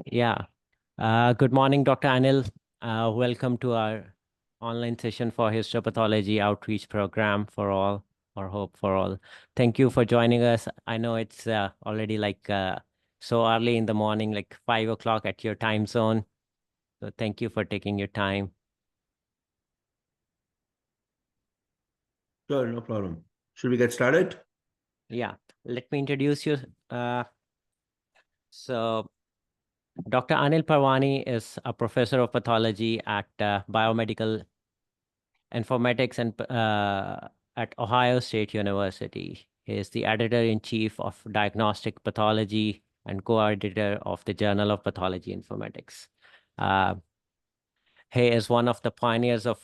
Yeah. Good morning, Dr. Anil. Welcome to our online session for Histopathology Outreach Program for All, or Hope for All. Thank you for joining us. I know it's already so early in the morning, like 5 o'clock at your time zone. So thank you for taking your time. Sure, no problem. Should we get started? Yeah. Let me introduce you. So Dr. Anil Parwani is a professor of pathology at Biomedical Informatics and at Ohio State University. He is the editor-in-chief of Diagnostic Pathology and co-editor of the Journal of Pathology Informatics. He is one of the pioneers of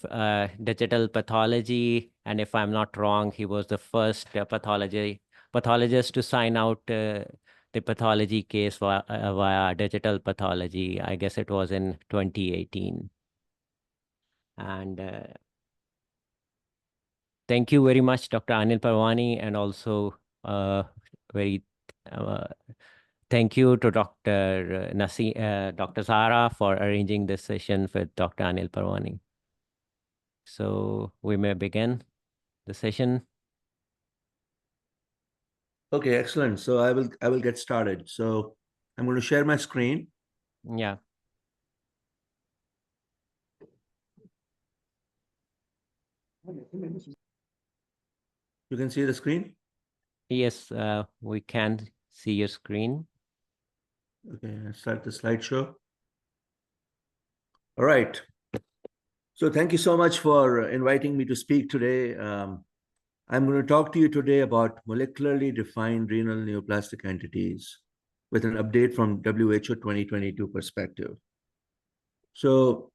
digital pathology, and if I'm not wrong, he was the first pathologist to sign out the pathology case via digital pathology. I guess it was in 2018. And thank you very much, Dr. Anil Parwani, and also very thank you to Dr. Dr. Zara for arranging this session with Dr. Anil Parwani. So we may begin the session. Okay, excellent. So I will get started. So I'm going to share my screen. Yeah. You can see the screen? Yes, we can see your screen. Okay, let's start the slideshow. All right. So thank you so much for inviting me to speak today. I'm going to talk to you today about molecularly defined renal neoplastic entities with an update from WHO 2022 perspective. So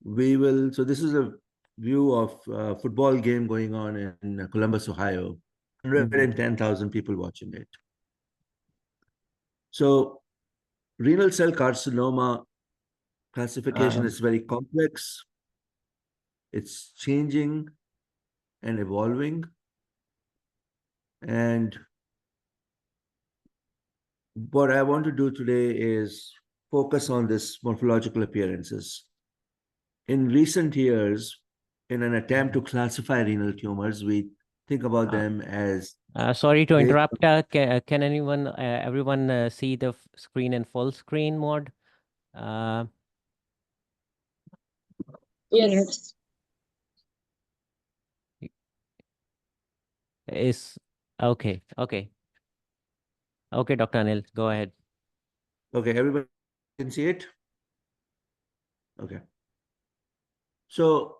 this is a view of a football game going on in Columbus, Ohio. 110,000 people watching it. So renal cell carcinoma classification is very complex. It's changing and evolving. And what I want to do today is focus on this morphological appearances. In recent years, in an attempt to classify renal tumors, we think about them as... sorry to interrupt. Can everyone see the screen in full screen mode? Yes. Is okay. Okay, Dr. Anil, go ahead. Okay, everybody can see it? Okay. So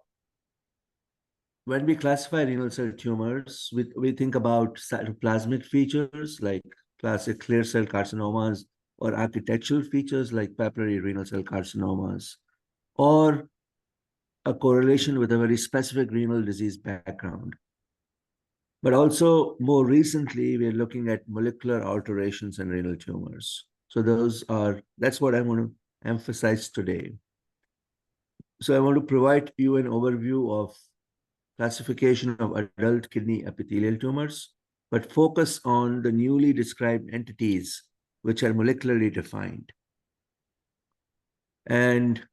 when we classify renal cell tumors, we think about cytoplasmic features like classic clear cell carcinomas, or architectural features like papillary renal cell carcinomas, or a correlation with a very specific renal disease background. But also, more recently, we're looking at molecular alterations in renal tumors. So that's what I want to emphasize today. So I want to provide you an overview of classification of adult kidney epithelial tumors, but focus on the newly described entities which are molecularly defined. And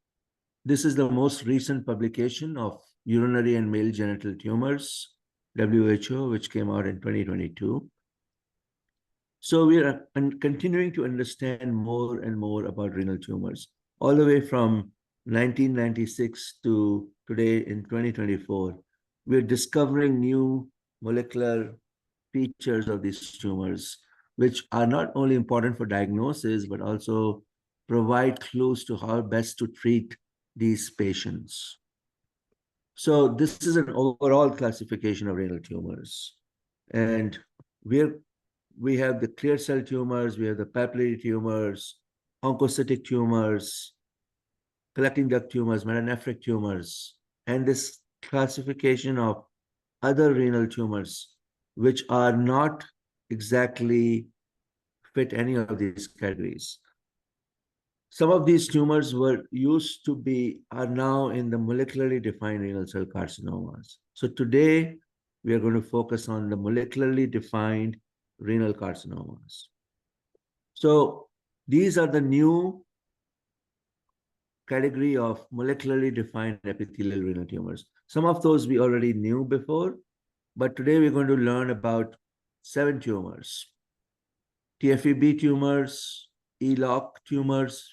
this is the most recent publication of urinary and male genital tumors, WHO, which came out in 2022. So we are continuing to understand more and more about renal tumors, all the way from 1996 to today in 2024. We're discovering new molecular features of these tumors, which are not only important for diagnosis, but also provide clues to how best to treat these patients. So this is an overall classification of renal tumors. And we have the clear cell tumors, we have the papillary tumors, oncocytic tumors, collecting duct tumors, metanephric tumors, and this classification of other renal tumors, which are not exactly fit any of these categories. Some of these tumors are now in the molecularly defined renal cell carcinomas. So today, we are going to focus on the molecularly defined renal carcinomas. So These are the new category of molecularly defined epithelial renal tumors. Some of those we already knew before, but today we're going to learn about 7 tumors. TFEB tumors, ELOC tumors,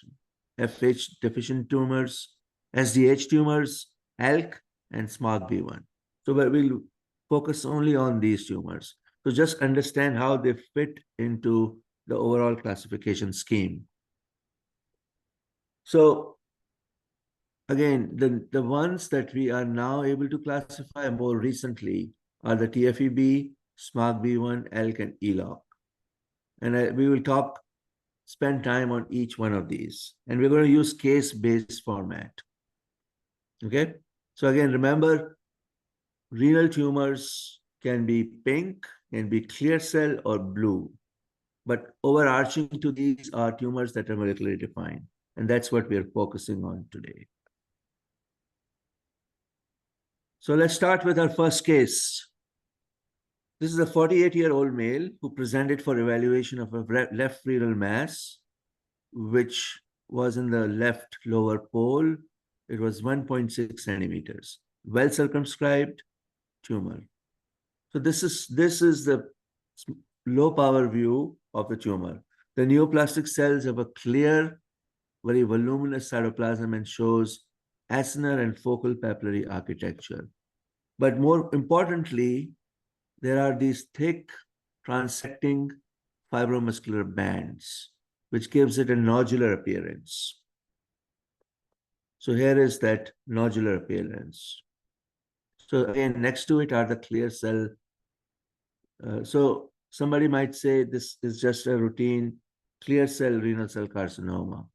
FH-deficient tumors, SDH tumors, ALK, and SMARCB1. So we'll focus only on these tumors. So just understand how they fit into the overall classification scheme. So again, the ones that we are now able to classify more recently are the TFEB, SMARCB1, ALK, and ELOC. And we will spend time on each one of these. And we're going to use case-based format. Okay? So again, remember, renal tumors can be pink, can be clear cell, or blue. But overarching to these are tumors that are molecularly defined. And that's what we're focusing on today. So let's start with our first case. This is a 48-year-old male who presented for evaluation of a left renal mass, which was in the left lower pole. It was 1.6 centimeters, well circumscribed tumor. So this is the low power view of the tumor. The neoplastic cells have a clear, very voluminous cytoplasm and shows acinar and focal papillary architecture. But more importantly, there are these thick transecting fibromuscular bands, which gives it a nodular appearance. So here is that nodular appearance. So again, next to it are the clear cell. So somebody might say this is just a routine clear cell renal cell carcinoma.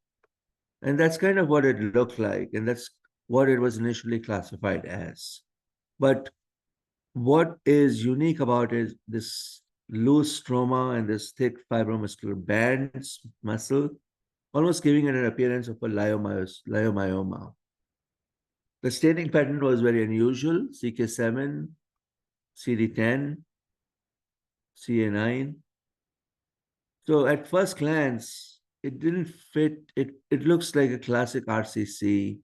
And that's kind of what it looked like. And that's what it was initially classified as. But what is unique about it is this loose stroma and this thick fibromuscular bands muscle, almost giving it an appearance of a leiomyoma. The staining pattern was very unusual: CK7, CD10, CA9. So at first glance, it didn't fit. It looks like a classic RCC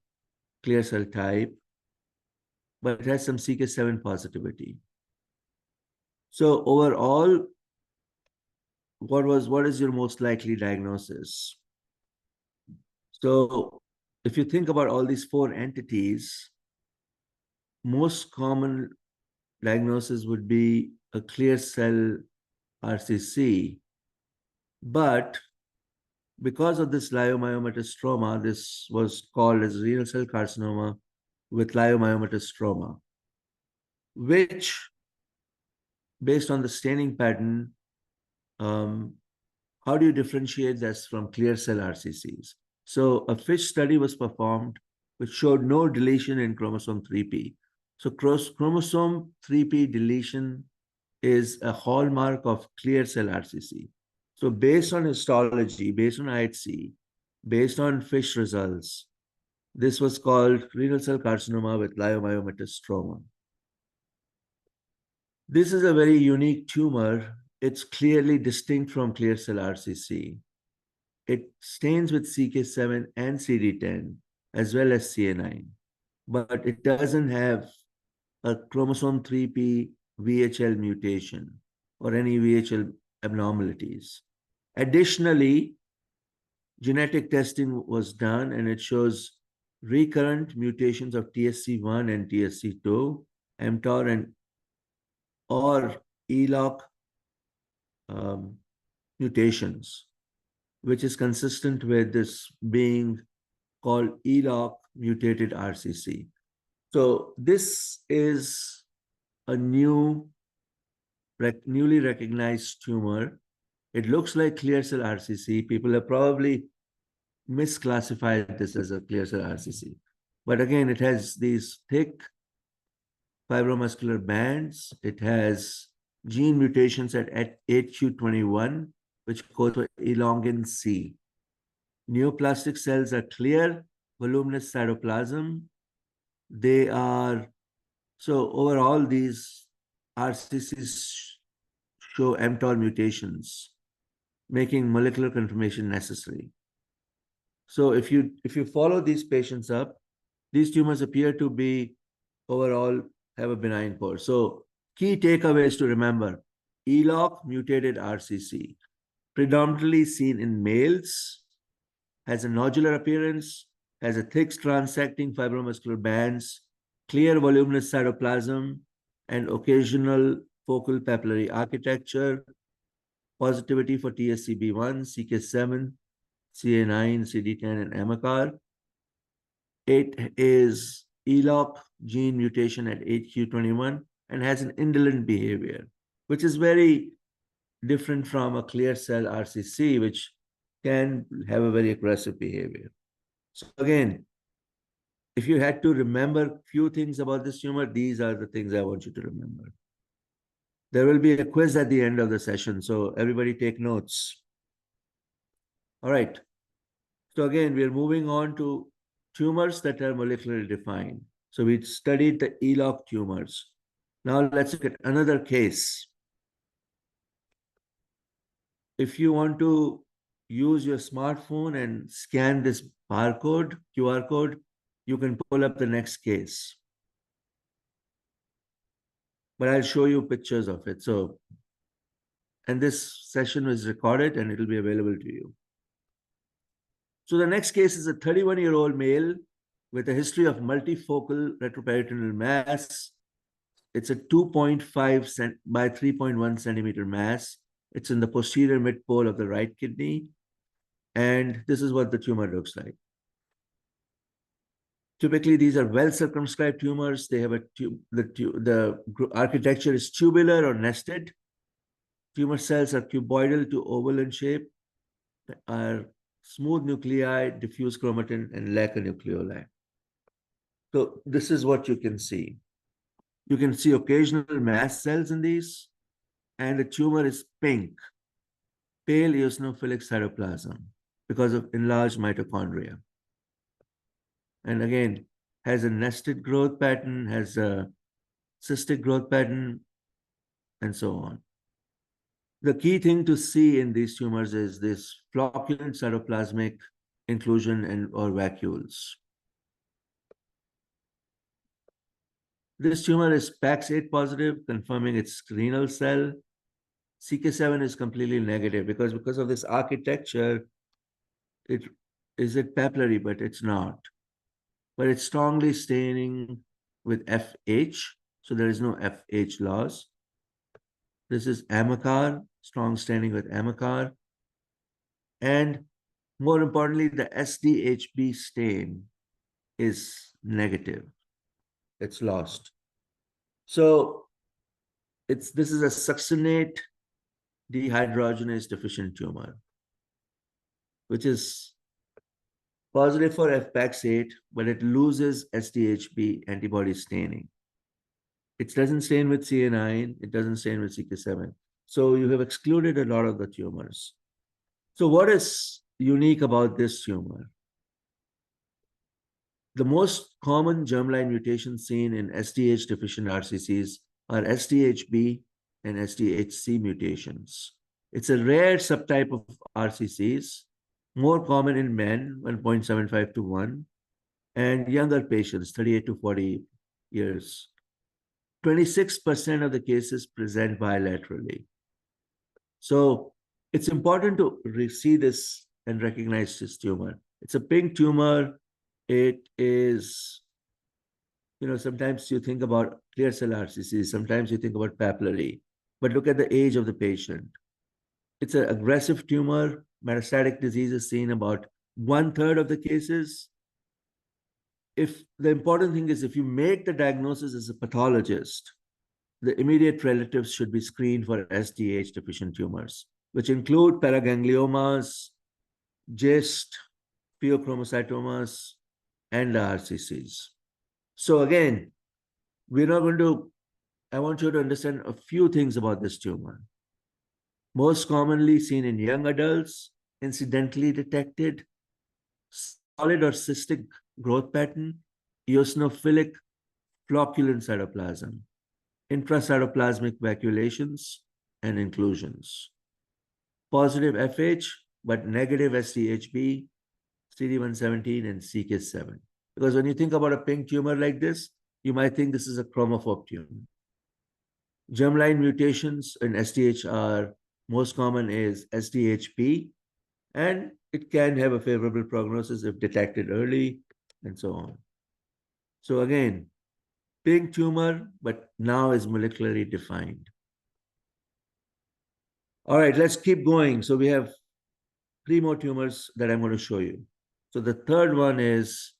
clear cell type, but it has some CK7 positivity. So overall, what is your most likely diagnosis? So if you think about all these 4 entities, most common diagnosis would be a clear cell RCC. But because of this leiomyomatous stroma, this was called as renal cell carcinoma with leiomyomatous stroma, which, based on the staining pattern, how do you differentiate this from clear cell RCCs? So a FISH study was performed which showed no deletion in chromosome 3p. So chromosome 3p deletion is a hallmark of clear cell RCC. So based on histology, based on IHC, based on FISH results, this was called renal cell carcinoma with leiomyomatous stroma. This is a very unique tumor. It's clearly distinct from clear cell RCC. It stains with CK7 and CD10, as well as CA9, but it doesn't have a chromosome 3p VHL mutation or any VHL abnormalities. Additionally, genetic testing was done, and it shows recurrent mutations of TSC1 and TSC2, mTOR and or ELOC mutations, which is consistent with this being called ELOC-mutated RCC. So this is a newly recognized tumor. It looks like clear cell RCC. People have probably misclassified this as a clear cell RCC. But again, it has these thick fibromuscular bands. It has gene mutations at HU21, which code for elongin C. Neoplastic cells are clear, voluminous cytoplasm. So overall, these RCCs show mTOR mutations. making molecular confirmation necessary. So if you follow these patients up, these tumors appear to be overall have a benign course. So key takeaways to remember: ELOC-mutated RCC, predominantly seen in males, has a nodular appearance, has a thick transecting fibromuscular bands, clear voluminous cytoplasm, and occasional focal papillary architecture, positivity for TSCB1, CK7, CA9, CD10, and AMACAR. It is ELOC gene mutation at 8q21 and has an indolent behavior, which is very different from a clear cell RCC, which can have a very aggressive behavior. So again, if you had to remember few things about this tumor, these are the things I want you to remember. There will be a quiz at the end of the session, so everybody take notes. All right. So again, we are moving on to tumors that are molecularly defined. So we studied the ELOC tumors. Now let's look at another case. If you want to use your smartphone and scan this barcode, QR code, you can pull up the next case. But I'll show you pictures of it. So, and this session is recorded and it will be available to you. So the next case is a 31-year-old male with a history of multifocal retroperitoneal mass. It's a 2.5 by 3.1 centimeter mass. It's in the posterior mid-pole of the right kidney. And this is what the tumor looks like. Typically, these are well-circumscribed tumors. They have the architecture is tubular or nested. Tumor cells are cuboidal to oval in shape, are smooth nuclei, diffuse chromatin, and lack a nucleoli. So this is what you can see. You can see occasional mast cells in these, and the tumor is pink, pale eosinophilic cytoplasm because of enlarged mitochondria. And again, has a nested growth pattern, has a cystic growth pattern, and so on. The key thing to see in these tumors is this flocculent cytoplasmic inclusion and or vacuoles. This tumor is PAX8 positive, confirming it's renal cell. CK7 is completely negative because of this architecture, it papillary, but it's not. But it's strongly staining with FH, so there is no FH loss. This is AMACAR, strong staining with AMACAR. And more importantly, the SDHB stain is negative. It's lost. So this is a succinate dehydrogenase deficient tumor, which is positive for FPAX8, but it loses SDHB antibody staining. It doesn't stain with CA9, it doesn't stain with CK7. So you have excluded a lot of the tumors. So what is unique about this tumor? The most common germline mutations seen in SDH-deficient RCCs are SDHB and SDHC mutations. It's a rare subtype of RCCs, more common in men, 1.75 to 1, and younger patients, 38 to 40 years. 26% of the cases present bilaterally. So it's important to see this and recognize this tumor. It's a pink tumor. It is, sometimes you think about clear cell RCC, sometimes you think about papillary, but look at the age of the patient. It's an aggressive tumor. Metastatic disease is seen about 1/3 of the cases. The important thing is if you make the diagnosis as a pathologist, the immediate relatives should be screened for SDH-deficient tumors, which include paragangliomas, GIST, pheochromocytomas, and the RCCs. So again, I want you to understand a few things about this tumor. Most commonly seen in young adults, incidentally detected, solid or cystic growth pattern, eosinophilic flocculent cytoplasm, intracytoplasmic vacuolations, and inclusions. positive FH, but negative SDHB, CD117, and CK7. Because when you think about a pink tumor like this, you might think this is a chromophobe tumor. Germline mutations in SDH are most common is SDHP, and it can have a favorable prognosis if detected early, and so on. So again, pink tumor, but now is molecularly defined. All right, let's keep going. So we have 3 more tumors that I'm going to show you. So the third one is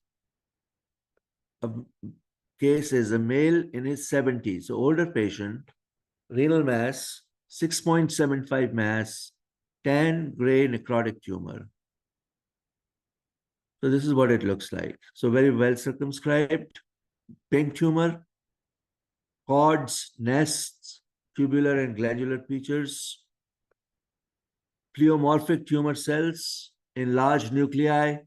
a case is a male in his 70s, so older patient, renal mass, 6.75 mass, tan gray necrotic tumor. So this is what it looks like. So very well circumscribed, pink tumor, cords, nests, tubular and glandular features, pleomorphic tumor cells, enlarged nuclei.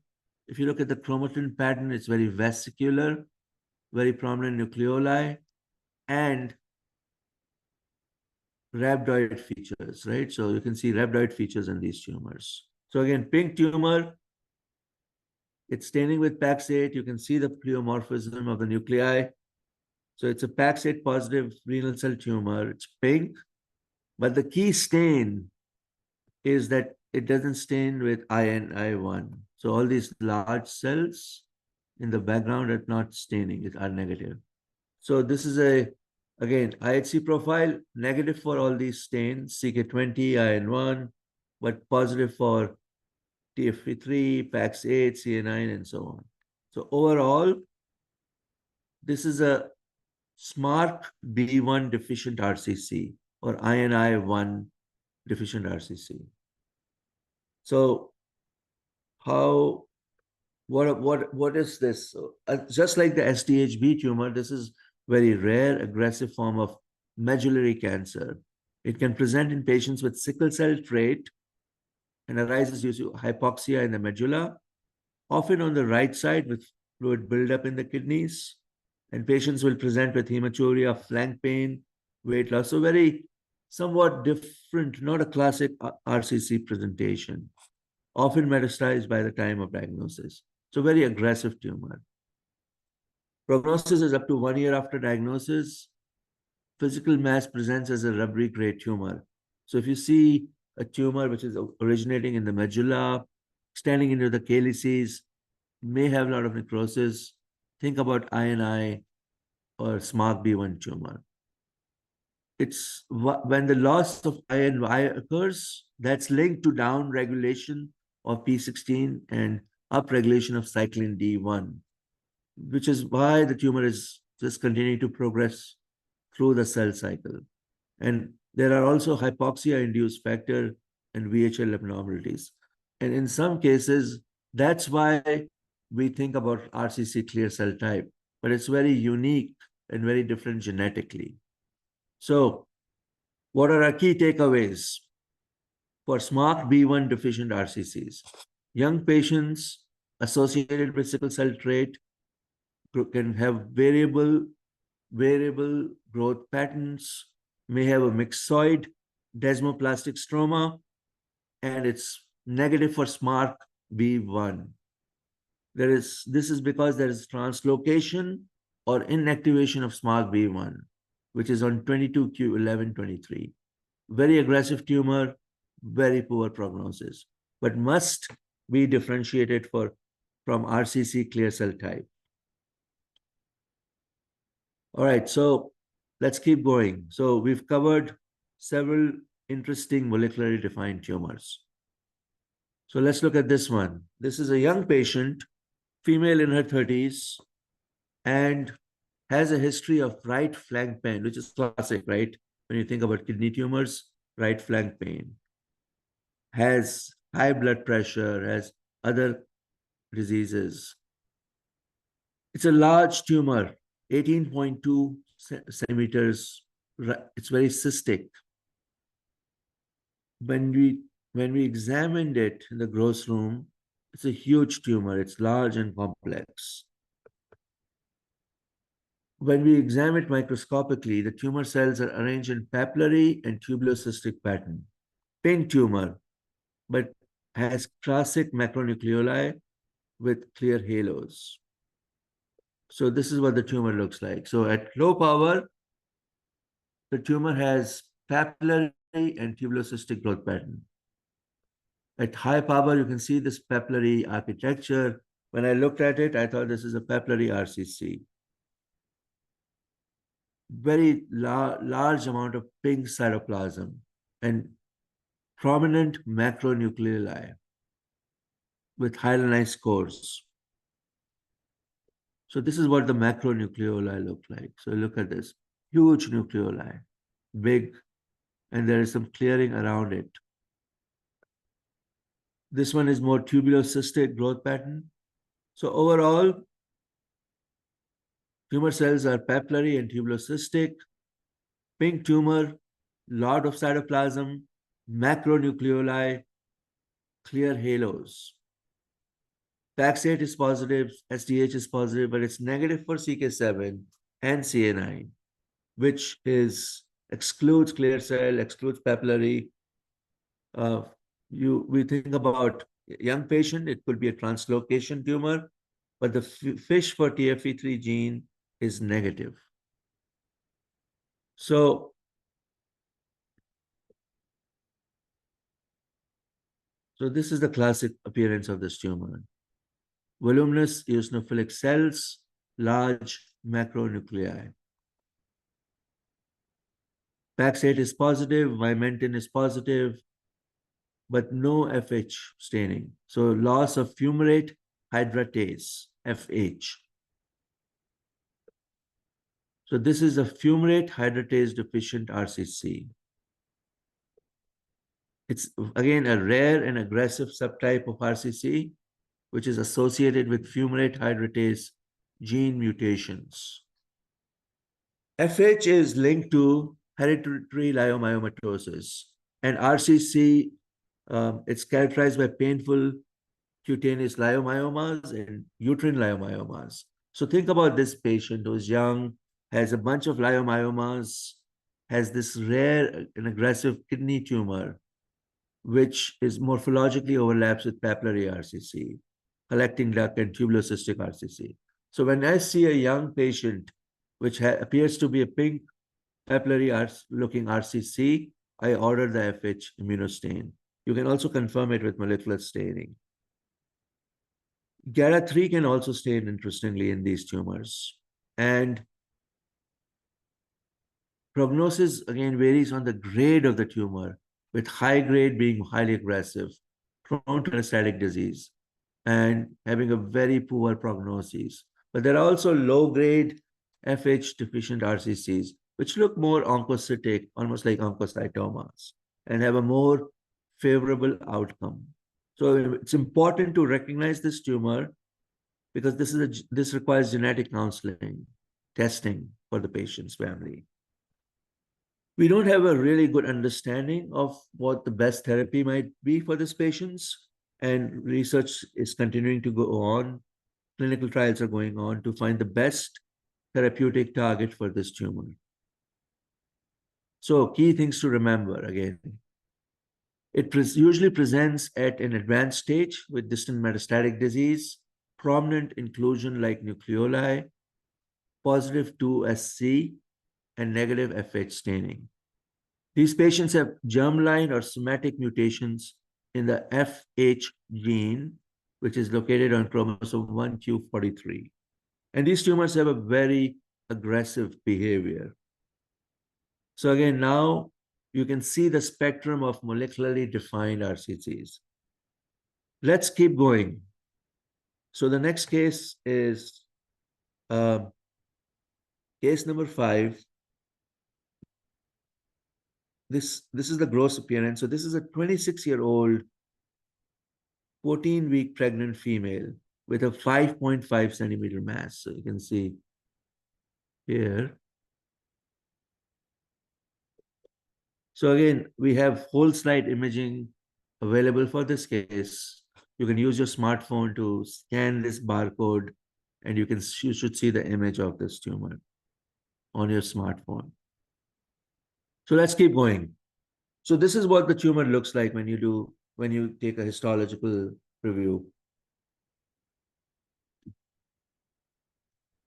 If you look at the chromatin pattern, it's very vesicular, very prominent nucleoli, and rhabdoid features, right? So you can see rhabdoid features in these tumors. So again, pink tumor, it's staining with PAX8. You can see the pleomorphism of the nuclei. So it's a PAX8 positive renal cell tumor. It's pink, but the key stain is that it doesn't stain with INI1. So all these large cells in the background are not staining, it are negative. So this is a, again, IHC profile, negative for all these stains, CK20, IN1, but positive for TFE3, PAX8, CA9, and so on. So overall, this is a SMARCB1-deficient RCC or INI1-deficient RCC. So what is this? Just like the SDHB tumor, this is very rare, aggressive form of medullary cancer. It can present in patients with sickle cell trait and arises due to hypoxia in the medulla, often on the right side with fluid buildup in the kidneys. And patients will present with hematuria, flank pain, weight loss. So very somewhat different, not a classic RCC presentation, often metastasized by the time of diagnosis. So very aggressive tumor. Prognosis is up to 1 year after diagnosis. Physical mass presents as a rubbery gray tumor. So if you see a tumor which is originating in the medulla, extending into the calyces, may have a lot of necrosis, think about INI or SMARCB1 tumor. It's when the loss of INI occurs, that's linked to down regulation of P16 and upregulation of cyclin D1, which is why the tumor is just continuing to progress through the cell cycle. And there are also hypoxia-induced factor and VHL abnormalities. And in some cases, that's why we think about RCC clear cell type, but it's very unique and very different genetically. So what are our key takeaways for SMARCB1 deficient RCCs? Young patients associated with sickle cell trait can have variable growth patterns, may have a myxoid desmoplastic stroma, and it's negative for SMARCB1. This is because there is translocation or inactivation of SMARCB1, which is on 22q1123. Very aggressive tumor, very poor prognosis, but must be differentiated from RCC clear cell type. All right, so let's keep going. So we've covered several interesting molecularly defined tumors. So let's look at this one. This is a young patient, female in her 30s, and has a history of right flank pain, which is classic, right? When you think about kidney tumors, right flank pain. Has high blood pressure, has other diseases. It's a large tumor, 18.2 centimeters. It's very cystic. When we examined it in the gross room, it's a huge tumor. It's large and complex. When we examine it microscopically, the tumor cells are arranged in papillary and tubulocystic pattern. Pink tumor, but has classic macronucleoli with clear halos. So this is what the tumor looks like. So at low power, the tumor has papillary and tubulocystic growth pattern. At high power, you can see this papillary architecture. When I looked at it, I thought this is a papillary RCC. Very large amount of pink cytoplasm and prominent macronucleoli with hyalinized cores. So this is what the macronucleoli look like. So look at this, huge nucleoli, big, and there is some clearing around it. This one is more tubulocystic growth pattern. So overall, tumor cells are papillary and tubulocystic, pink tumor, lot of cytoplasm, macronucleoli, clear halos. PAX8 is positive, SDH is positive, but it's negative for CK7 and CA9, which excludes clear cell, excludes papillary. We think about young patient, it could be a translocation tumor, but the FISH for TFE3 gene is negative. So this is the classic appearance of this tumor. Voluminous eosinophilic cells, large macronuclei. PAX8 is positive, vimentin is positive, but no FH staining. So loss of fumarate hydratase, FH. So this is a fumarate hydratase deficient RCC. It's again a rare and aggressive subtype of RCC, which is associated with fumarate hydratase gene mutations. FH is linked to hereditary leiomyomatosis, and RCC, it's characterized by painful cutaneous leiomyomas and uterine leiomyomas. So think about this patient who's young, has a bunch of leiomyomas, has this rare and aggressive kidney tumor, which is morphologically overlaps with papillary RCC, collecting duct and tubulocystic RCC. So when I see a young patient which appears to be a pink papillary looking RCC, I order the FH immunostain. You can also confirm it with molecular staining. GATA3 can also stain, interestingly, in these tumors. And prognosis, again, varies on the grade of the tumor, with high grade being highly aggressive, prone to metastatic disease, and having a very poor prognosis. But there are also low-grade FH-deficient RCCs, which look more oncocytic, almost like oncocytomas, and have a more favorable outcome. So it's important to recognize this tumor because this requires genetic counseling, testing for the patient's family. We don't have a really good understanding of what the best therapy might be for these patients, and research is continuing to go on. Clinical trials are going on to find the best therapeutic target for this tumor. So key things to remember again. It usually presents at an advanced stage with distant metastatic disease, prominent inclusion like nucleoli, positive 2SC, and negative FH staining. These patients have germline or somatic mutations in the FH gene, which is located on chromosome 1q43. And these tumors have a very aggressive behavior. So again, now you can see the spectrum of molecularly defined RCCs. Let's keep going. So the next case is case number 5. This is the gross appearance. So this is a 26-year-old, 14-week pregnant female with a 5.5 centimeter mass. So you can see here. So again, we have whole slide imaging available for this case. You can use your smartphone to scan this barcode, and you should see the image of this tumor on your smartphone. So let's keep going. So this is what the tumor looks like when you do when you take a histological review.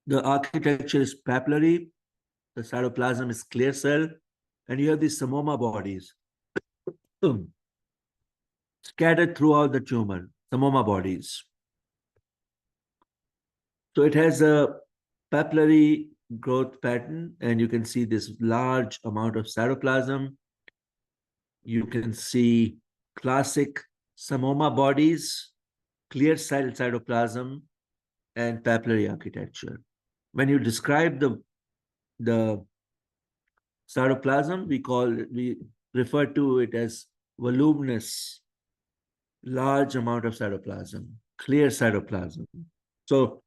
The architecture is papillary, the cytoplasm is clear cell, and you have these psammoma bodies scattered throughout the tumor, psammoma bodies. So it has a papillary growth pattern, and you can see this large amount of cytoplasm. You can see classic psammoma bodies, clear cell cytoplasm, and papillary architecture. When you describe the cytoplasm, we refer to it as voluminous, large amount of cytoplasm, clear cytoplasm. So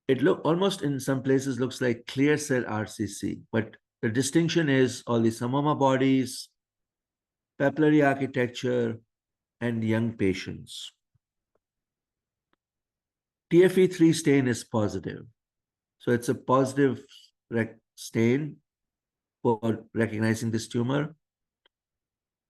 it almost in some places looks like clear cell RCC, but the distinction is all the psammoma bodies, papillary architecture, and young patients. TFE3 stain is positive. So it's a positive stain for recognizing this tumor.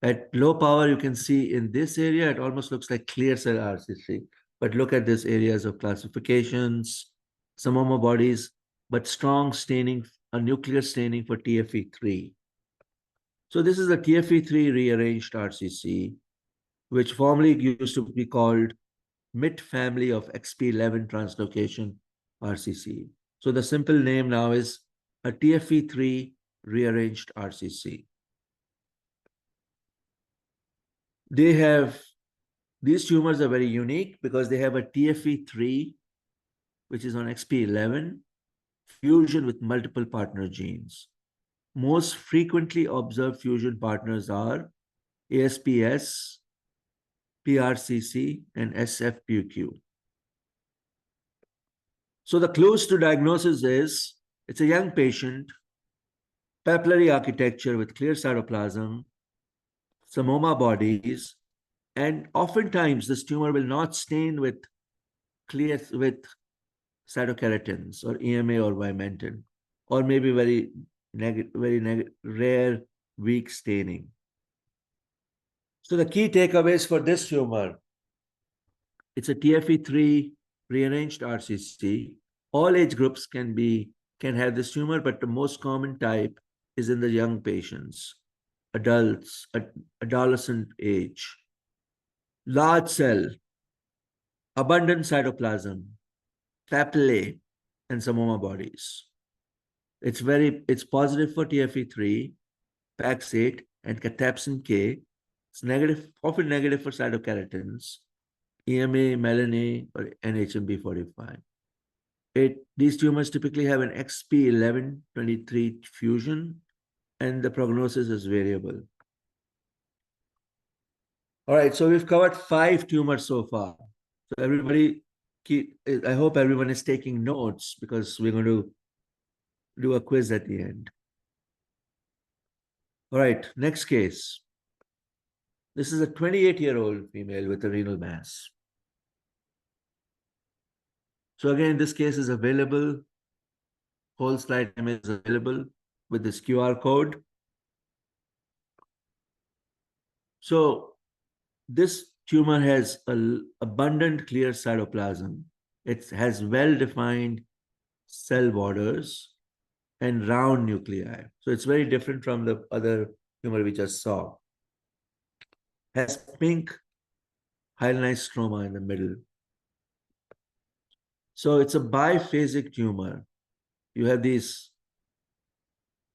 At low power, you can see in this area, it almost looks like clear cell RCC. But look at these areas of classifications, psammoma bodies, but strong staining, a nuclear staining for TFE3. So this is a TFE3-rearranged RCC, which formerly used to be called MIT family of XP11 translocation RCC. So the simple name now is a TFE3-rearranged RCC. These tumors are very unique because they have a TFE3, which is on XP11, fusion with multiple partner genes. Most frequently observed fusion partners are ASPS, PRCC, and SFPQ. So the clues to diagnosis is, it's a young patient, papillary architecture with clear cytoplasm, psammoma bodies, and oftentimes this tumor will not stain with cytokeratins or EMA or vimentin, or maybe very rare weak staining. So the key takeaways for this tumor, it's a TFE3 rearranged RCC. All age groups can have this tumor, but the most common type is in the young patients, adults, adolescent age. Large cell, abundant cytoplasm, papillae, and psammoma bodies. It's positive for TFE3, PAX8, and cathepsin K. It's negative, often negative for cytokeratins, EMA, melanine, or NHMB45. These tumors typically have an XP11-23 fusion, and the prognosis is variable. All right, so we've covered 5 tumors so far. So everybody, I hope everyone is taking notes because we're going to do a quiz at the end. All right, next case. This is a 28-year-old female with a renal mass. So again, this case is available. Whole slide image is available with this QR code. So this tumor has abundant clear cytoplasm. It has well-defined cell borders and round nuclei. So it's very different from the other tumor we just saw. Has pink hyalinized stroma in the middle. So it's a biphasic tumor. You have these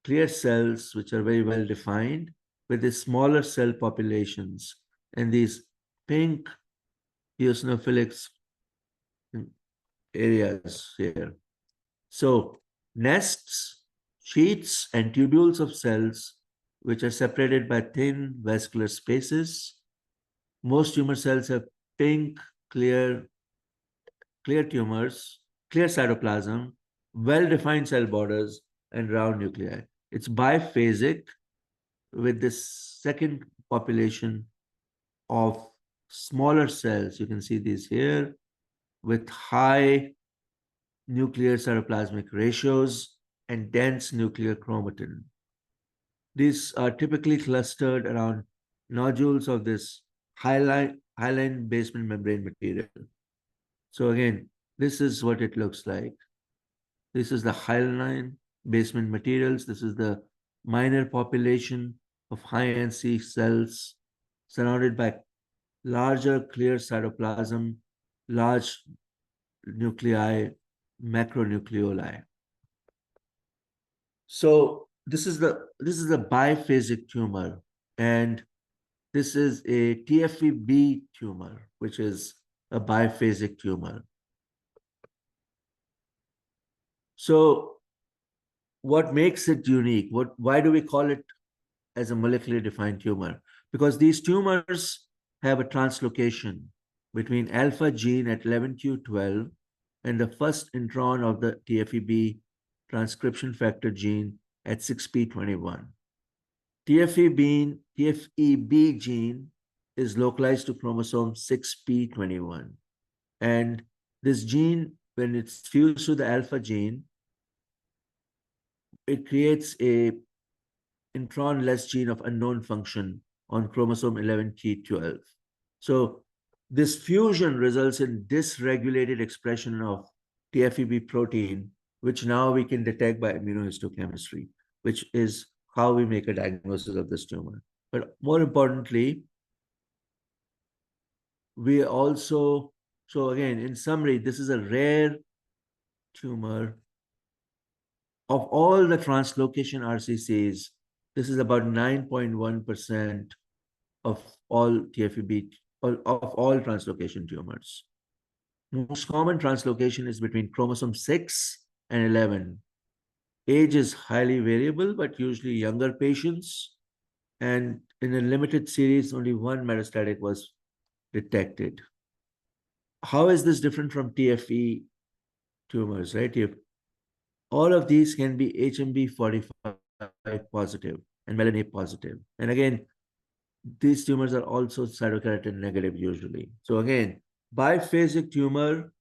clear cells which are very well defined with the smaller cell populations and these pink eosinophilic areas here. So nests, sheets, and tubules of cells which are separated by thin vascular spaces. Most tumor cells have pink, clear tumors, clear cytoplasm, well-defined cell borders, and round nuclei. It's biphasic with this second population of smaller cells. You can see these here with high nuclear cytoplasmic ratios and dense nuclear chromatin. These are typically clustered around nodules of this hyaline basement membrane material. So again, this is what it looks like. This is the hyaline basement materials. This is the minor population of high NC cells surrounded by larger clear cytoplasm, large nuclei, macronucleoli. So this is the biphasic tumor, and this is a TFEB tumor, which is a biphasic tumor. So what makes it unique? Why do we call it as a molecularly defined tumor? Because these tumors have a translocation between alpha gene at 11q12 and the first intron of the TFEB transcription factor gene at 6p21. TFEB gene is localized to chromosome 6p21. And this gene, when it's fused to the alpha gene, it creates a intron-less gene of unknown function on chromosome 11q12. So this fusion results in dysregulated expression of TFEB protein, which now we can detect by immunohistochemistry, which is how we make a diagnosis of this tumor. But more importantly, we also, so again, in summary, this is a rare tumor. Of all the translocation RCCs, this is about 9.1% of all TFEB, of all translocation tumors. Most common translocation is between chromosome 6 and 11. Age is highly variable, but usually younger patients. And in a limited series, only one metastatic was detected. How is this different from TFE tumors, right? All of these can be HMB45 positive and melanine positive. And again, these tumors are also cytokeratin negative usually. So again, biphasic tumor,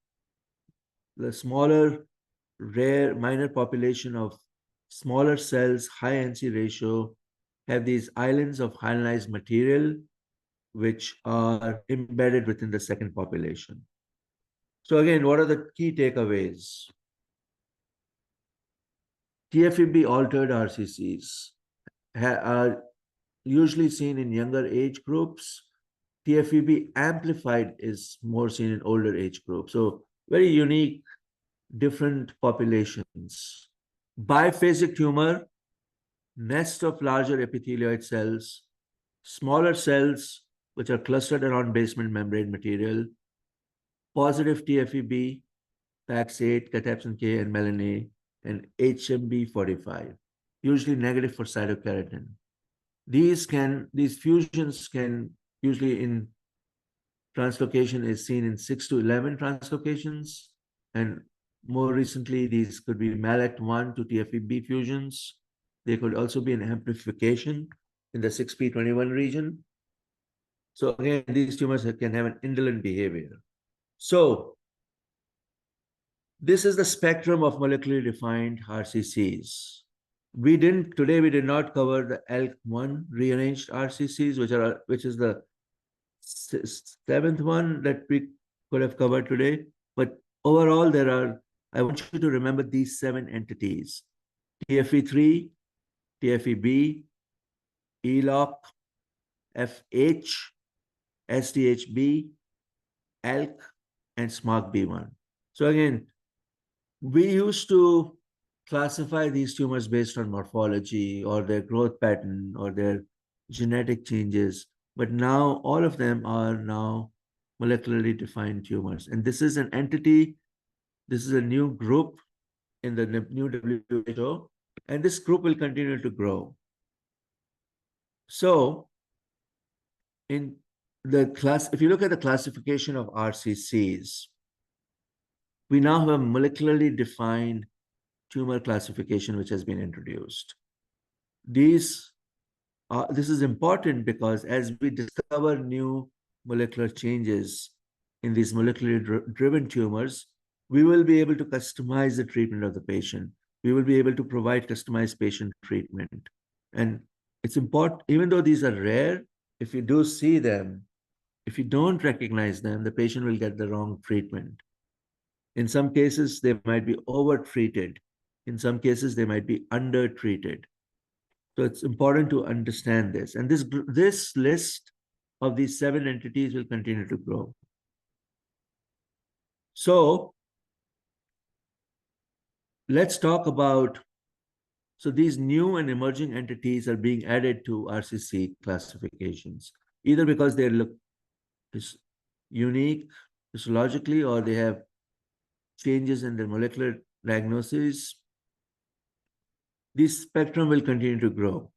the smaller, rare, minor population of smaller cells, high NC ratio, have these islands of hyalinized material, which are embedded within the second population. So again, what are the key takeaways? TFEB altered RCCs are usually seen in younger age groups. TFEB amplified is more seen in older age groups. So very unique, different populations. Biphasic tumor, nest of larger epithelioid cells, smaller cells which are clustered around basement membrane material, positive TFEB, PAX8, cathepsin K, and melanine, and HMB45, usually negative for cytokeratin. These fusions can usually in translocation is seen in 6 to 11 translocations, and more recently, these could be MALAT1 to TFEB fusions. They could also be an amplification in the 6p21 region. So again, these tumors can have an indolent behavior. So this is the spectrum of molecularly defined RCCs. Today we did not cover the ELOC-1-rearranged RCCs, which is the seventh one that we could have covered today. But overall, I want you to remember these 7 entities: TFE3, TFEB, ELOC, FH, SDH-B, ELK, and SMARCB1. So again, we used to classify these tumors based on morphology or their growth pattern or their genetic changes, but now all of them are now molecularly defined tumors. And this is an entity, this is a new group in the new WHO, and this group will continue to grow. So in the class, if you look at the classification of RCCs, we now have a molecularly defined tumor classification which has been introduced. This is important because as we discover new molecular changes in these molecularly driven tumors, we will be able to customize the treatment of the patient. We will be able to provide customized patient treatment. And it's important, even though these are rare, if you do see them, if you don't recognize them, the patient will get the wrong treatment. In some cases, they might be over-treated. In some cases, they might be under-treated. So it's important to understand this. And this list of these 7 entities will continue to grow. So let's talk about, so these new and emerging entities are being added to RCC classifications, either because they look unique histologically or they have changes in their molecular diagnosis. This spectrum will continue to grow.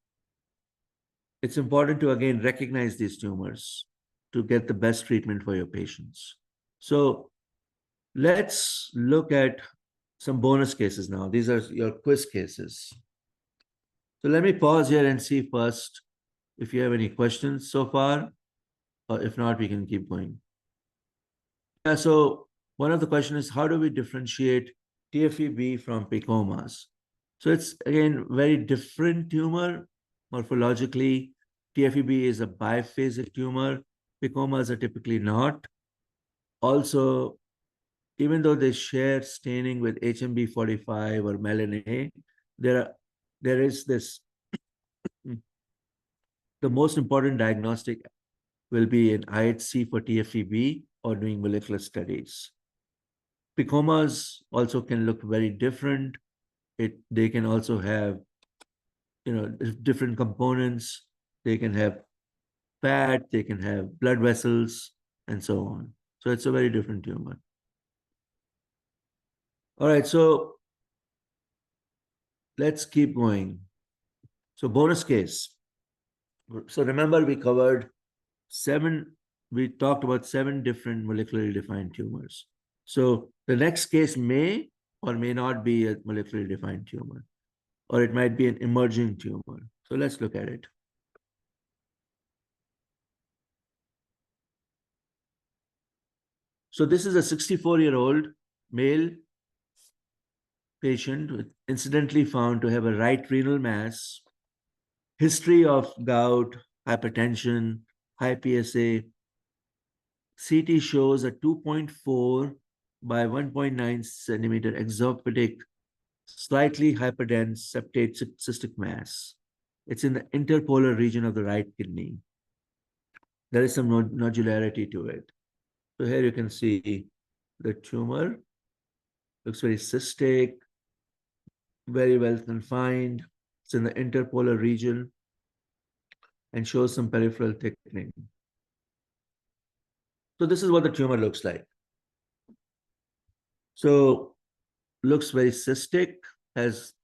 It's important to, again, recognize these tumors to get the best treatment for your patients. So let's look at some bonus cases now. These are your quiz cases. So let me pause here and see first if you have any questions so far, or if not, we can keep going. Yeah, so one of the questions is, how do we differentiate TFEB from picomas? So it's, again, very different tumor. Morphologically, TFEB is a biphasic tumor. Picomas are typically not. Also, even though they share staining with HMB45 or melanin A, there is this, the most important diagnostic will be an IHC for TFEB or doing molecular studies. Picomas also can look very different. They can also have, different components. They can have fat, they can have blood vessels, and so on. So it's a very different tumor. All right, so let's keep going. So bonus case. So remember, we talked about 7 different molecularly defined tumors. So the next case may or may not be a molecularly defined tumor, or it might be an emerging tumor. So let's look at it. So this is a 64-year-old male patient incidentally found to have a right renal mass, history of gout, hypertension, high PSA. CT shows a 2.4 by 1.9 centimeter exophatic, slightly hyperdense septate cystic mass. It's in the interpolar region of the right kidney. There is some nodularity to it. So here you can see the tumor. Looks very cystic, very well confined. It's in the interpolar region and shows some peripheral thickening. So this is what the tumor looks like. So looks very cystic,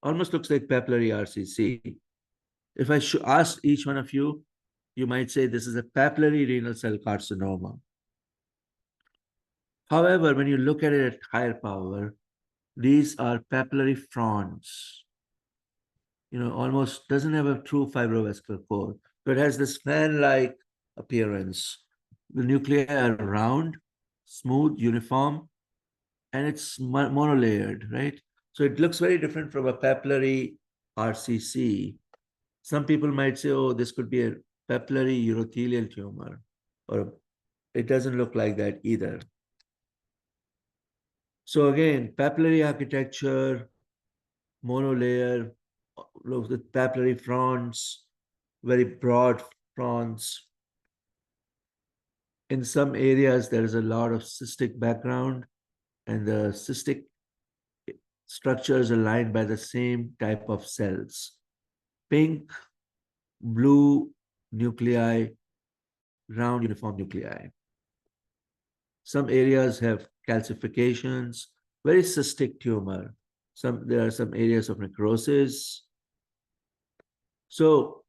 almost looks like papillary RCC. If I should ask each one of you, you might say this is a papillary renal cell carcinoma. However, when you look at it at higher power, these are papillary fronds. Almost doesn't have a true fibrovascular core, but it has this fan-like appearance. The nuclei are round, smooth, uniform, and it's monolayered, right? So it looks very different from a papillary RCC. Some people might say, oh, this could be a papillary urothelial tumor, or it doesn't look like that either. So again, papillary architecture, monolayer, with papillary fronds, very broad fronds. In some areas, there is a lot of cystic background, and the cystic structures are lined by the same type of cells. Pink, blue nuclei, round uniform nuclei. Some areas have calcifications, very cystic tumor. There are some areas of necrosis. So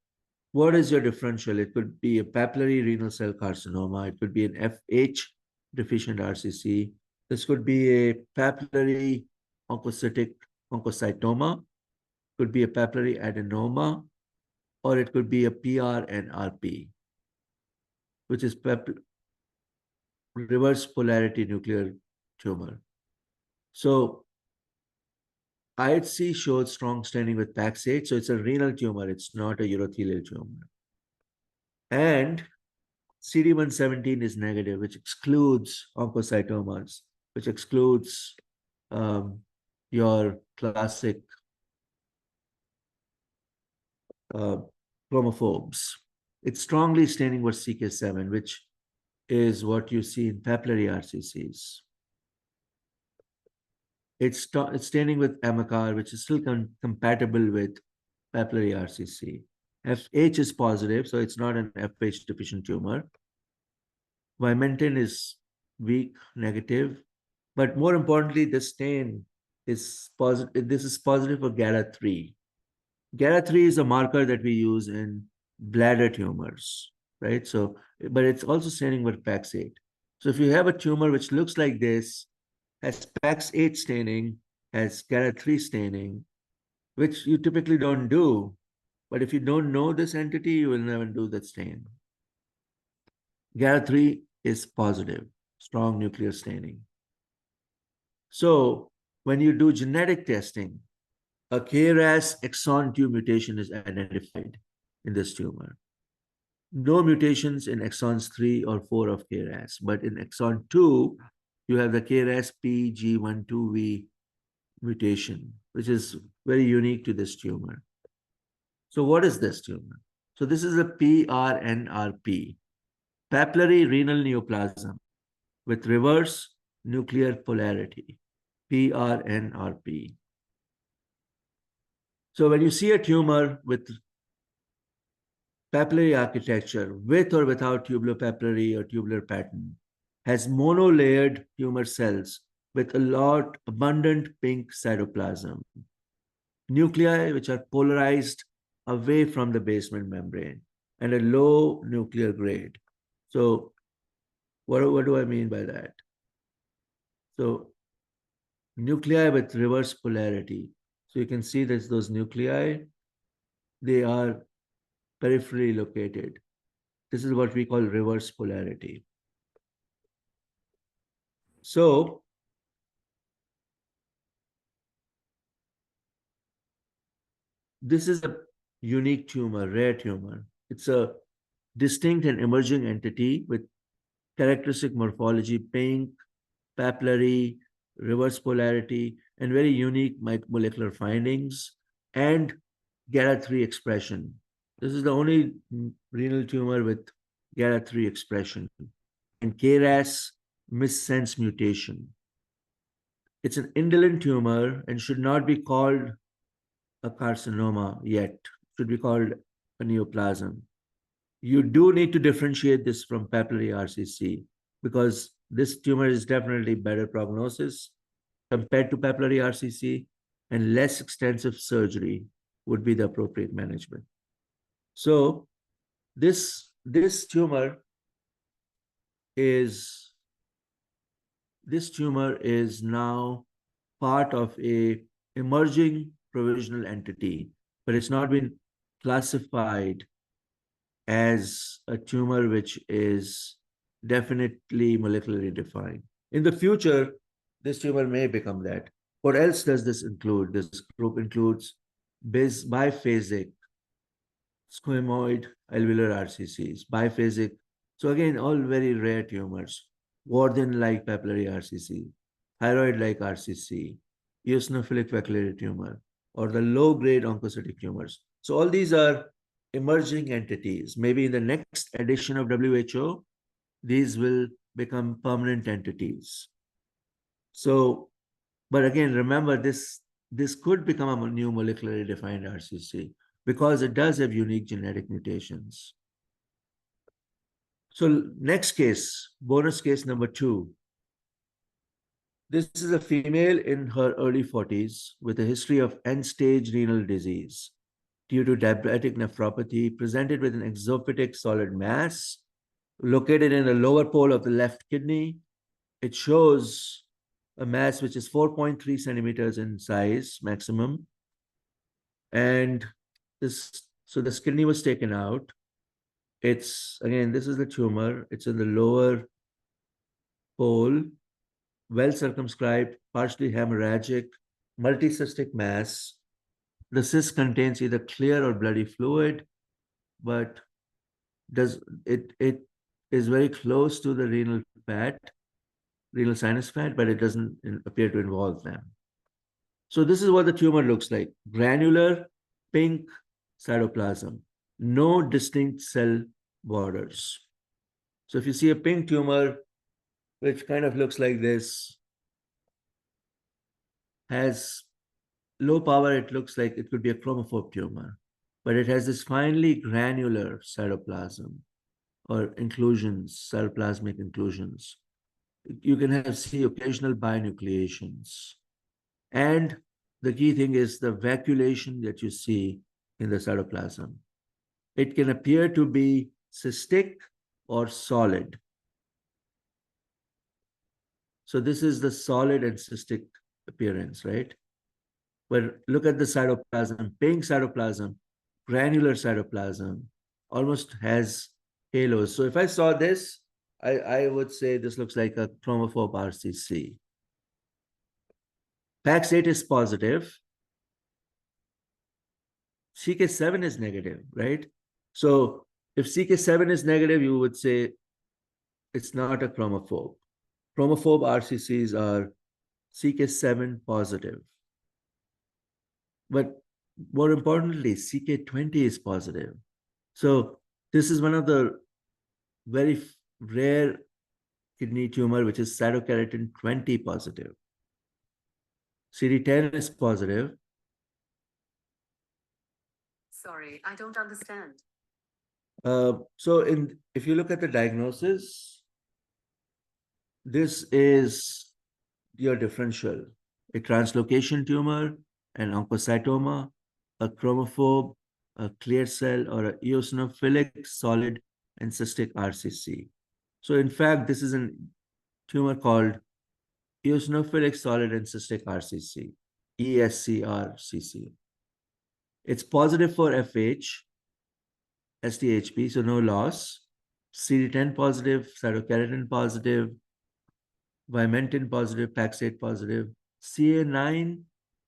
what is your differential? It could be a papillary renal cell carcinoma. It could be an FH-deficient RCC. This could be a papillary oncocytoma, could be a papillary adenoma, or it could be a PRNRP, which is reverse polarity nuclear tumor. So IHC showed strong staining with PAX8, so it's a renal tumor. It's not a urothelial tumor. And CD117 is negative, which excludes oncocytomas, which excludes your classic chromophobes. It's strongly staining with CK7, which is what you see in papillary RCCs. It's staining with AMACAR, which is still compatible with papillary RCC. FH is positive, so it's not an FH-deficient tumor. Vimentin is weak, negative. But more importantly, the stain is positive. This is positive for GATA3. GATA3 is a marker that we use in bladder tumors, right? So, but it's also staining with PAX8. So if you have a tumor which looks like this, has PAX8 staining, has GATA3 staining, which you typically don't do. But if you don't know this entity, you will never do that stain. GATA3 is positive, strong nuclear staining. So when you do genetic testing, a KRAS exon 2 mutation is identified in this tumor. No mutations in exons 3 or 4 of KRAS, but in exon 2, you have the KRAS P-G12V mutation, which is very unique to this tumor. So what is this tumor? So this is a PRNRP, papillary renal neoplasm with reverse nuclear polarity, PRNRP. So when you see a tumor with papillary architecture, with or without tubulopapillary or tubular pattern, has monolayered tumor cells with abundant pink cytoplasm, nuclei which are polarized away from the basement membrane, and a low nuclear grade. So what do I mean by that? So nuclei with reverse polarity. So you can see that those nuclei, they are peripherally located. This is what we call reverse polarity. So this is a unique tumor, rare tumor. It's a distinct and emerging entity with characteristic morphology, pink, papillary, reverse polarity, and very unique molecular findings, and GATA3 expression. This is the only renal tumor with GATA3 expression and KRAS missense mutation. It's an indolent tumor and should not be called a carcinoma yet. It should be called a neoplasm. You do need to differentiate this from papillary RCC because this tumor is definitely better prognosis compared to papillary RCC, and less extensive surgery would be the appropriate management. So this tumor is now part of a emerging provisional entity, but it's not been classified as a tumor which is definitely molecularly defined. In the future, this tumor may become that. What else does this include? This group includes biphasic squamoid alveolar RCCs, biphasic. So again, all very rare tumors, Warthin-like papillary RCC, thyroid-like RCC, eosinophilic facillary tumor, or the low-grade oncocytic tumors. So all these are emerging entities. Maybe in the next edition of WHO, these will become permanent entities. So, but again, remember this could become a new molecularly defined RCC because it does have unique genetic mutations. So next case, bonus case number 2. This is a female in her early 40s with a history of end-stage renal disease due to diabetic nephropathy, presented with an exophytic solid mass located in the lower pole of the left kidney. It shows a mass which is 4.3 centimeters in size maximum. And so the kidney was taken out. It's, again, this is the tumor. It's in the lower pole, well circumscribed, partially hemorrhagic, multicystic mass. The cyst contains either clear or bloody fluid, but it is very close to the renal fat, renal sinus fat, but it doesn't appear to involve them. So this is what the tumor looks like. Granular, pink cytoplasm, no distinct cell borders. So if you see a pink tumor, which kind of looks like this, has low power, it looks like it could be a chromophobe tumor, but it has this finely granular cytoplasm or inclusions, cytoplasmic inclusions. You can see occasional binucleations. And the key thing is the vacuolation that you see in the cytoplasm. It can appear to be cystic or solid. So this is the solid and cystic appearance, right? But look at the cytoplasm, pink cytoplasm, granular cytoplasm, almost has halos. So if I saw this, I would say this looks like a chromophobe RCC. PAX8 is positive. CK7 is negative, right? So if CK7 is negative, you would say it's not a chromophobe. Chromophobe RCCs are CK7 positive. But more importantly, CK20 is positive. So this is one of the very rare kidney tumor, which is cytokeratin 20 positive. CD10 is positive. Sorry, I don't understand. If you look at the diagnosis, this is your differential: a translocation tumor, an oncocytoma, a chromophobe, a clear cell, or an eosinophilic solid and cystic RCC. So in fact, this is a tumor called eosinophilic solid and cystic RCC, ESC RCC. It's positive for FH, SDH-B, so no loss, CD10 positive, cytokeratin positive, vimentin positive, PAX8 positive. CA9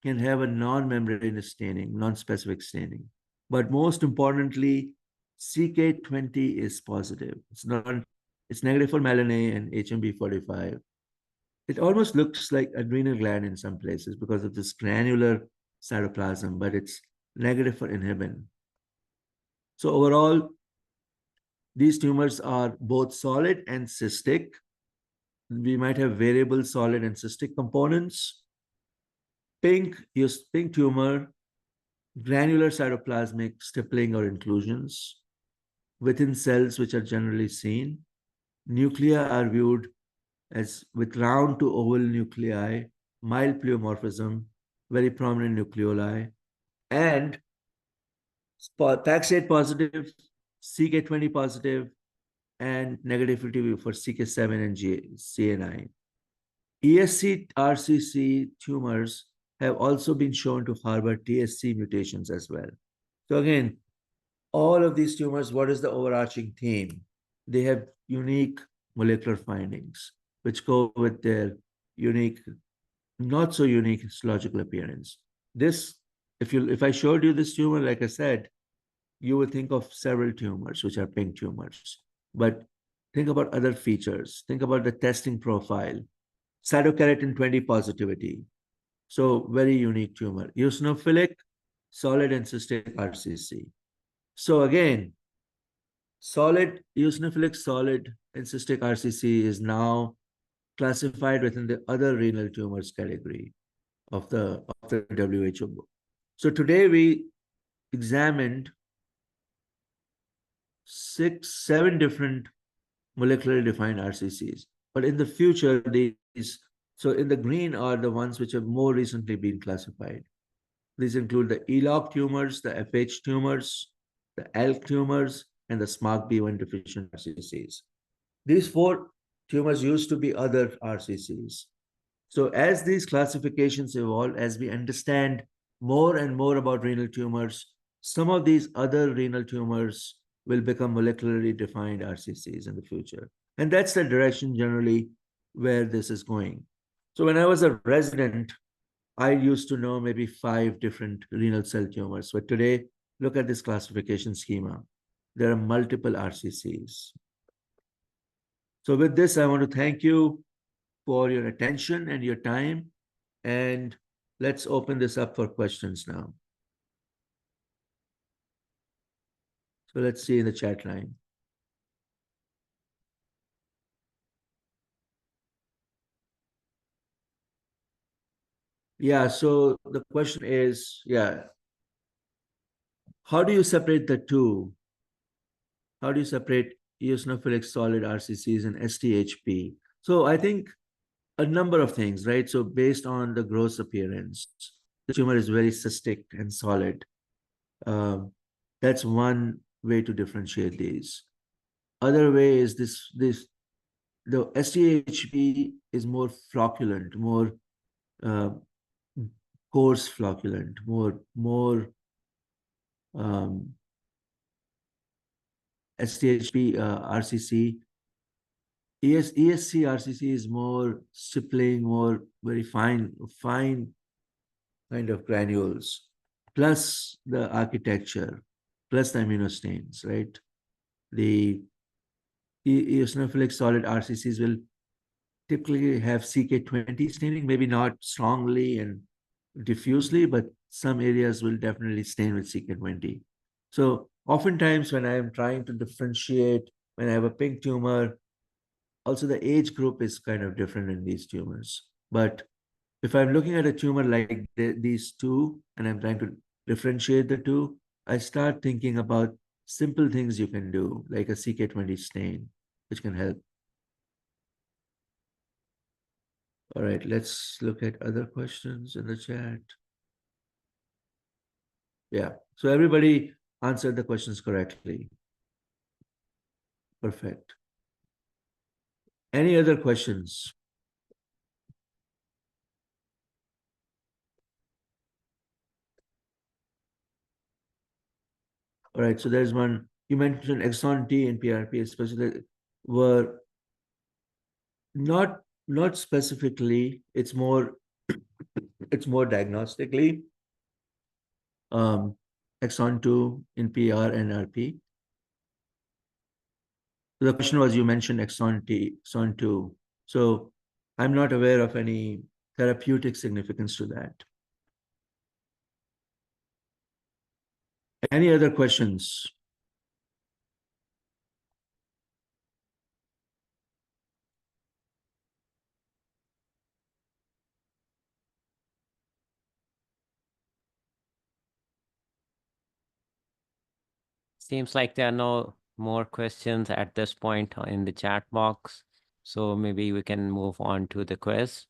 can have a non-membranous staining, non-specific staining. But most importantly, CK20 is positive. It's negative for Maloney and HMB45. It almost looks like adrenal gland in some places because of this granular cytoplasm, but it's negative for inhibin. So overall, these tumors are both solid and cystic. We might have variable solid and cystic components. Pink tumor, granular cytoplasmic stippling or inclusions within cells which are generally seen. Nuclei are viewed as with round to oval nuclei, mild pleomorphism, very prominent nucleoli, and PAX8 positive, CK20 positive, and negativity for CK7 and CA9. ESC RCC tumors have also been shown to harbor TSC mutations as well. So again, all of these tumors, what is the overarching theme? They have unique molecular findings, which go with their unique, not so unique histological appearance. This, if I showed you this tumor, like I said, you would think of several tumors, which are pink tumors. But think about other features. Think about the testing profile. Cytokeratin 20 positivity. So very unique tumor. Eosinophilic, solid and cystic RCC. So again, solid, eosinophilic, solid and cystic RCC is now classified within the other renal tumors category of the WHO book. So today we examined 7 different molecularly defined RCCs. But in the future, so in the green are the ones which have more recently been classified. These include the ELOC tumors, the FH tumors, the ELK tumors, and the SMARCB1-deficient RCCs. These 4 tumors used to be other RCCs. So as these classifications evolve, as we understand more and more about renal tumors, some of these other renal tumors will become molecularly defined RCCs in the future. And that's the direction generally where this is going. So when I was a resident, I used to know maybe 5 different renal cell tumors. But today, look at this classification schema. There are multiple RCCs. So with this, I want to thank you for your attention and your time. And let's open this up for questions now. So let's see in the chat line. Yeah, so the question is, how do you separate the two? How do you separate eosinophilic solid RCCs and SDH-P? So I think a number of things, right? So based on the gross appearance, the tumor is very cystic and solid. That's one way to differentiate these. Other way is the SDH-P is more flocculent, more coarse flocculent, more SDH-P RCC. ESC RCC is more stippling, more very fine kind of granules, plus the architecture, plus the immunostains, right? The eosinophilic solid RCCs will typically have CK20 staining, maybe not strongly and diffusely, but some areas will definitely stain with CK20. So oftentimes when I am trying to differentiate, when I have a pink tumor, also the age group is kind of different in these tumors. But if I'm looking at a tumor like these two, and I'm trying to differentiate the two, I start thinking about simple things you can do, like a CK20 stain, which can help. All right, let's look at other questions in the chat. Yeah, so everybody answered the questions correctly. Perfect. Any other questions? All right, so there's one. You mentioned exon T and PRNRP, especially were not specifically. It's more diagnostically. Exon 2 in PRNRP. The question was, you mentioned exon 2. So I'm not aware of any therapeutic significance to that. Any other questions? Seems like there are no more questions at this point in the chat box. So maybe we can move on to the quiz.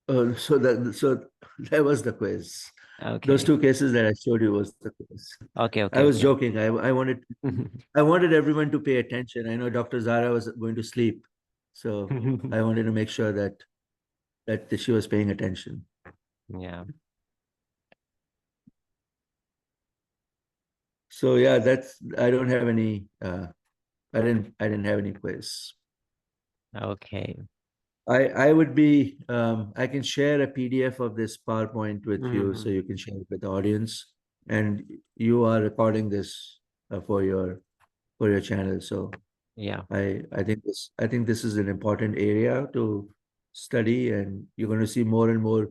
So that was the quiz. Okay. Those two cases that I showed you was the quiz. Okay. I was joking. I wanted everyone to pay attention. I know Dr. Zara was going to sleep, so I wanted to make sure that she was paying attention. Yeah. So yeah, I don't have any. I didn't have any quiz. Okay. I would be. I can share a PDF of this PowerPoint with you, so you can share it with the audience. And you are recording this for your channel. So yeah, I think this is an important area to study, and you're going to see more and more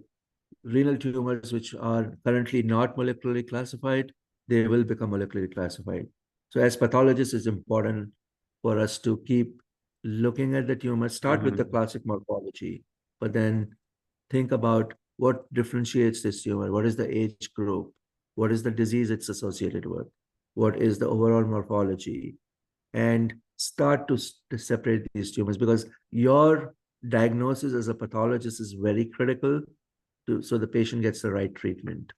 renal tumors which are currently not molecularly classified. They will become molecularly classified. So as pathologists, it's important for us to keep looking at the tumor, start with the classic morphology, but then think about what differentiates this tumor, what is the age group, what is the disease it's associated with, what is the overall morphology, and start to separate these tumors, because your diagnosis as a pathologist is very critical so the patient gets the right treatment.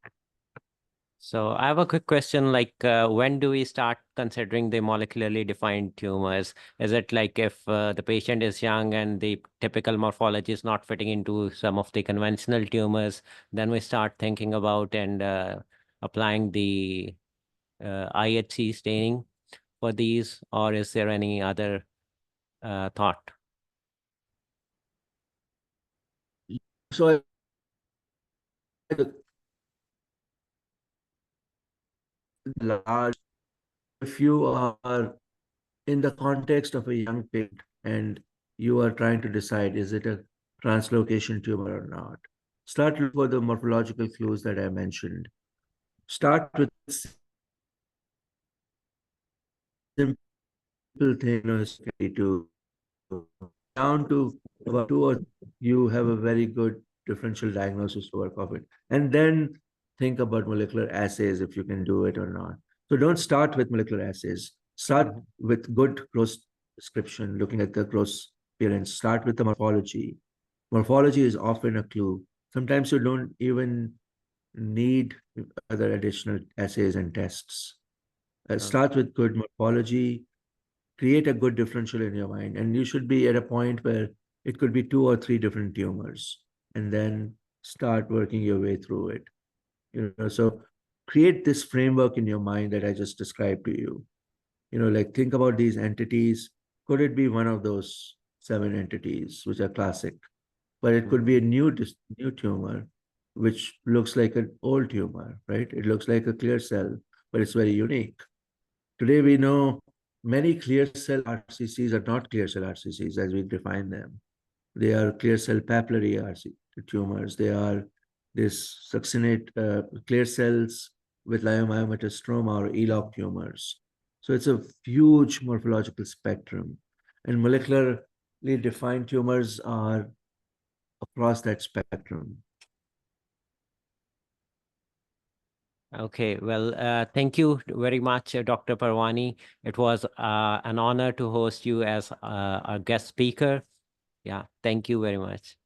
So I have a quick question, like when do we start considering the molecularly defined tumors? Is it like if the patient is young and the typical morphology is not fitting into some of the conventional tumors, then we start thinking about and applying the IHC staining for these, or is there any other thought? So large, if you are in the context of a young patient and you are trying to decide, is it a translocation tumor or not? Start looking for the morphological clues that I mentioned. Start with simple things to down to about 2 or you have a very good differential diagnosis to work off it. And then think about molecular assays if you can do it or not. So don't start with molecular assays. Start with good gross description, looking at the gross appearance. Start with the morphology. Morphology is often a clue. Sometimes you don't even need other additional assays and tests. Start with good morphology, create a good differential in your mind, and you should be at a point where it could be 2 or 3 different tumors, and then start working your way through it. So create this framework in your mind that I just described to you. Like think about these entities. Could it be one of those 7 entities, which are classic? But it could be a new tumor, which looks like an old tumor, right? It looks like a clear cell, but it's very unique. Today, we know many clear cell RCCs are not clear cell RCCs as we define them. They are clear cell papillary tumors. They are this succinate clear cells with leiomyomatous stroma or ELOC tumors. So it's a huge morphological spectrum. And molecularly defined tumors are across that spectrum. Okay, well, thank you very much, Dr. Parwani. It was an honor to host you as our guest speaker. Yeah, thank you very much.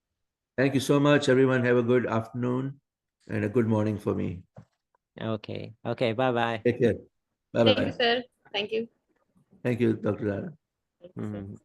Thank you so much, everyone. Have a good afternoon and a good morning for me. Okay, bye-bye. Take care. Bye-bye. Thank you, sir. Thank you. Thank you, Dr. Lara. Mhm.